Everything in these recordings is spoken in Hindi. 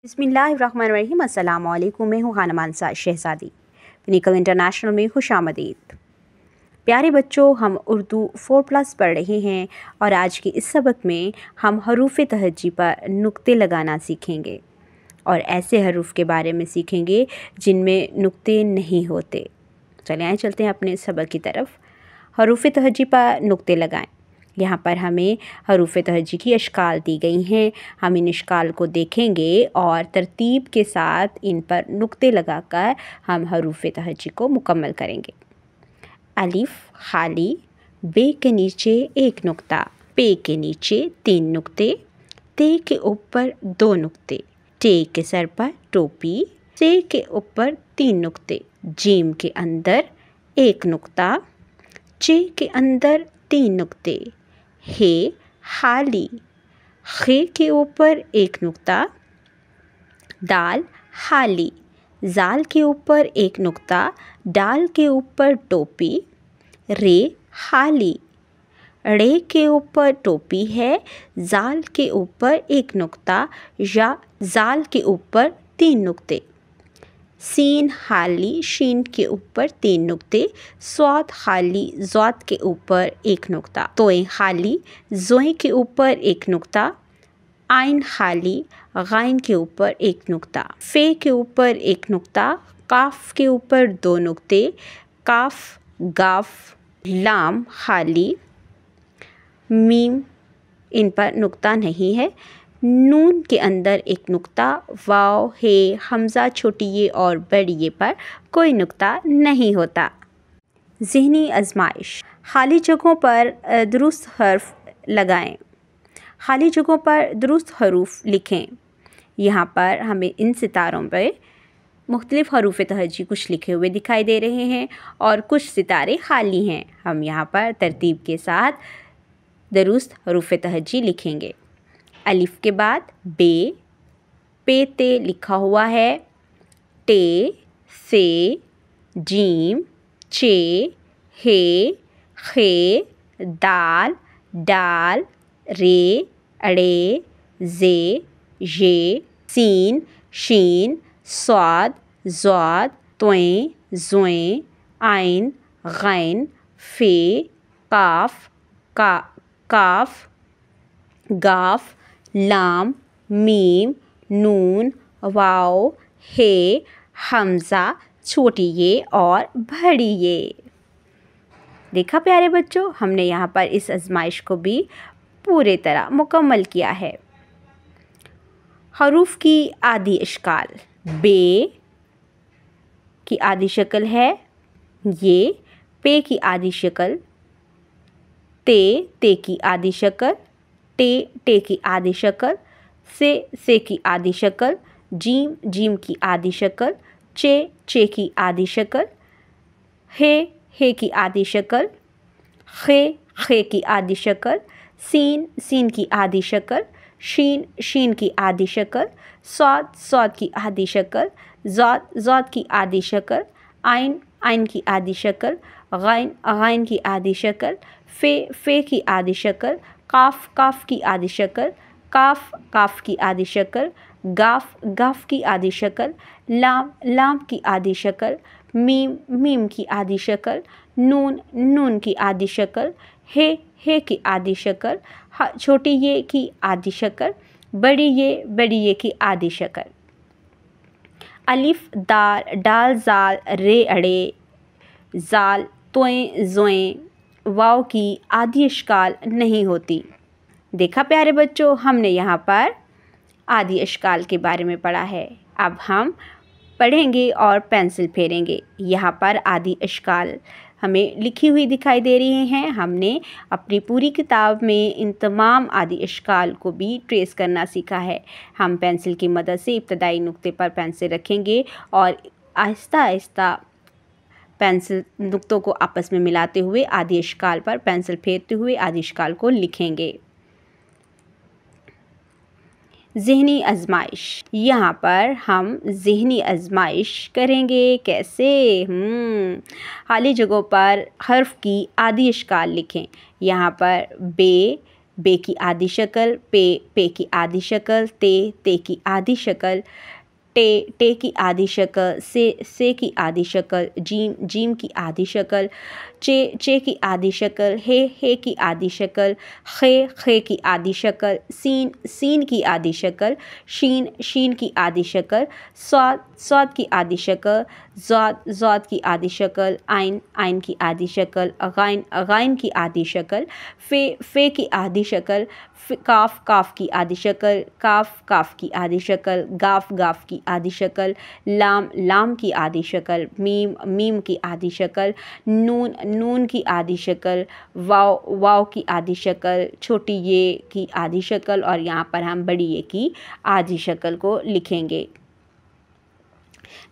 बिस्मिल्लाहिर्रहमानिर्रहीम। अस्सलाम वालेकुम। मैं हूँ खाना मानसा शहज़ादी। फिनिकल इंटरनेशनल में खुशामदीद। प्यारे बच्चों, हम उर्दू 4+ पढ़ रहे हैं और आज के इस सबक में हम हरूफ तहज्जी पर नुक्ते लगाना सीखेंगे और ऐसे हरूफ के बारे में सीखेंगे जिनमें नुक्ते नहीं होते। चलिए आइए चलते हैं अपने सबक की तरफ। हरूफ तहज्जी पर नुक्ते लगाएं। यहाँ पर हमें हरूफ तहज्जी की अशकाल दी गई हैं। हम इन अशकाल को देखेंगे और तरतीब के साथ इन पर नुक्ते लगाकर हम हरूफ तहज्जी को मुकम्मल करेंगे। अलिफ खाली, बे के नीचे एक नुक्ता, पे के नीचे 3 नुक्ते, ते के ऊपर 2 नुक्ते, टे के सर पर टोपी, से के ऊपर 3 नुक्ते, जीम के अंदर 1 नुक्ता, चे के अंदर 3 नुक्ते, हे खाली, खे के ऊपर 1 नुक्ता, दाल खाली, जाल के ऊपर 1 नुक्ता, डाल के ऊपर टोपी, रे खाली, रे के ऊपर टोपी है, जाल के ऊपर 1 नुक्ता या जाल के ऊपर 3 नुक्ते, सीन खाली, शीन के ऊपर 3 नुक्ते, स्वाद खाली, ज़ात के ऊपर 1 नुक्ता, तोए खाली, जोए के ऊपर 1 नुक्ता, आइन खाली, गाइन के ऊपर 1 नुक्ता, फे के ऊपर 1 नुक्ता, काफ के ऊपर 2 नुक्ते, काफ, गाफ, लाम खाली, मीम इन पर नुक्ता नहीं है, नून के अंदर 1 नुक्ता, वाव, हे, हमज़ा छोटी ये और बड़ी ये पर कोई नुक्ता नहीं होता। ज़हनी आजमाइश। खाली जगहों पर दुरुस्त हर्फ लगाएं। खाली जगहों पर दुरुस्त हरूफ लिखें। यहाँ पर हमें इन सितारों पर मुख्तलिफ़ हरूफ तहज्जी कुछ लिखे हुए दिखाई दे रहे हैं और कुछ सितारे खाली हैं। हम यहाँ पर तरतीब के साथ दुरुस्त हरूफ तहज्जी लिखेंगे। अलिफ के बाद बे, पे ते लिखा हुआ है, टे, से, जीम, चे, हे, खे, दाल, डाल, रे, अड़े, जे, ये, सीन, शीन, स्वाद, ज़ाद, तोए, ज़ोए, आइन, गैन, फे, काफ, काफ, गाफ, लाम, मीम, नून, वाव, हे, हमज़ा छोटी ये और बड़ी ये। देखा प्यारे बच्चों, हमने यहाँ पर इस आजमाइश को भी पूरे तरह मुकम्मल किया है। हरूफ की आदि अशकाल। बे की आदि शक्ल है ये, पे की आदि शक्ल, ते की आदि शक्ल, टे की आदि शक्ल, से की आदि शक्ल, जीम की आदि शक्ल, चे की आदि शक्ल, हे की आदि शक्ल, खे की आदि शक्ल, सीन की आदि शक्ल, शीन की आदि शक्ल, स्वाद की आदि शक्ल, ज़ात की आदि शक्ल, आइन की आदि शक्ल, गैन की आदि शक्ल, फे की आदि शक्ल, काफ की आदि शक्ल, काफ की आदि शक्ल, गाफ की आदि शक्ल, लाम की आदि शक्ल, मीम की आदि शक्ल, नून की आदि शक्ल, हे की आदि शक्ल, छोटी ये की आदि शक्ल, बड़ी ये की आदि शक्ल। अलिफ, डाल, जाल, रे, अड़े, जाल, तोए, जोए, वाव की आदि अशकाल नहीं होती। देखा प्यारे बच्चों, हमने यहाँ पर आदि अशकाल के बारे में पढ़ा है। अब हम पढ़ेंगे और पेंसिल फेरेंगे। यहाँ पर आदि अशकाल हमें लिखी हुई दिखाई दे रही हैं। हमने अपनी पूरी किताब में इन तमाम आदि अशकाल को भी ट्रेस करना सीखा है। हम पेंसिल की मदद से इब्तदाई नुक्ते पर पेंसिल रखेंगे और आहिस्ता आहिस्ता पेंसिल नुक्तों को आपस में मिलाते हुए आदि अशकाल पर पेंसिल फेरते हुए आदि अशकाल को लिखेंगे। ज़हनी आजमाइश। यहाँ पर हम ज़हनी आजमाइश करेंगे। कैसे? खाली जगहों पर हर्फ की आदि अशकाल लिखें। यहाँ पर बे, बे की आधी शक्ल, पे की आधी शक्ल, ते की आधी शक्ल, टे की आधी शक्ल, से की आधी शक्ल, जीम की आधी शक्ल, चे की आधी शक्ल, हे की आधी शक्ल, खे की आधी शक्ल, सीन की आधी शक्ल, शीन की आधी शक्ल, स्वाद की आधी शक्ल, ज़ाद की आधी शक्ल, आइन की आधी शक्ल, गाइन की आधी शक्ल, फे की आधी शक्ल, काफ की आधी शक्ल, काफ की आधी शक्ल, गाफ की आधी शक्ल, लाम की आधी शक्ल, मीम की आधी शक्ल, नून की आधी शक्ल, वाव की आधी शक्ल, छोटी ये की आधी शक्ल और यहाँ पर हम बड़ी ये की आधी शक्ल को लिखेंगे।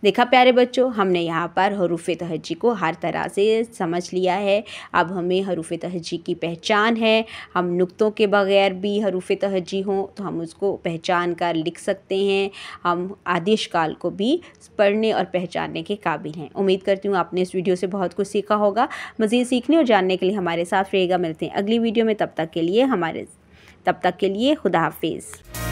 देखा प्यारे बच्चों, हमने यहाँ पर हरूफ तहज्जी को हर तरह से समझ लिया है। अब हमें हरूफ तहज्जी की पहचान है। हम नुक्तों के बगैर भी हरूफ तहज्जी हों तो हम उसको पहचान कर लिख सकते हैं। हम आदेश काल को भी पढ़ने और पहचानने के काबिल हैं। उम्मीद करती हूँ आपने इस वीडियो से बहुत कुछ सीखा होगा। मज़ीद सीखने और जानने के लिए हमारे साथ रहेगा। मिलते हैं अगली वीडियो में। तब तक के लिए खुदा हाफिज़।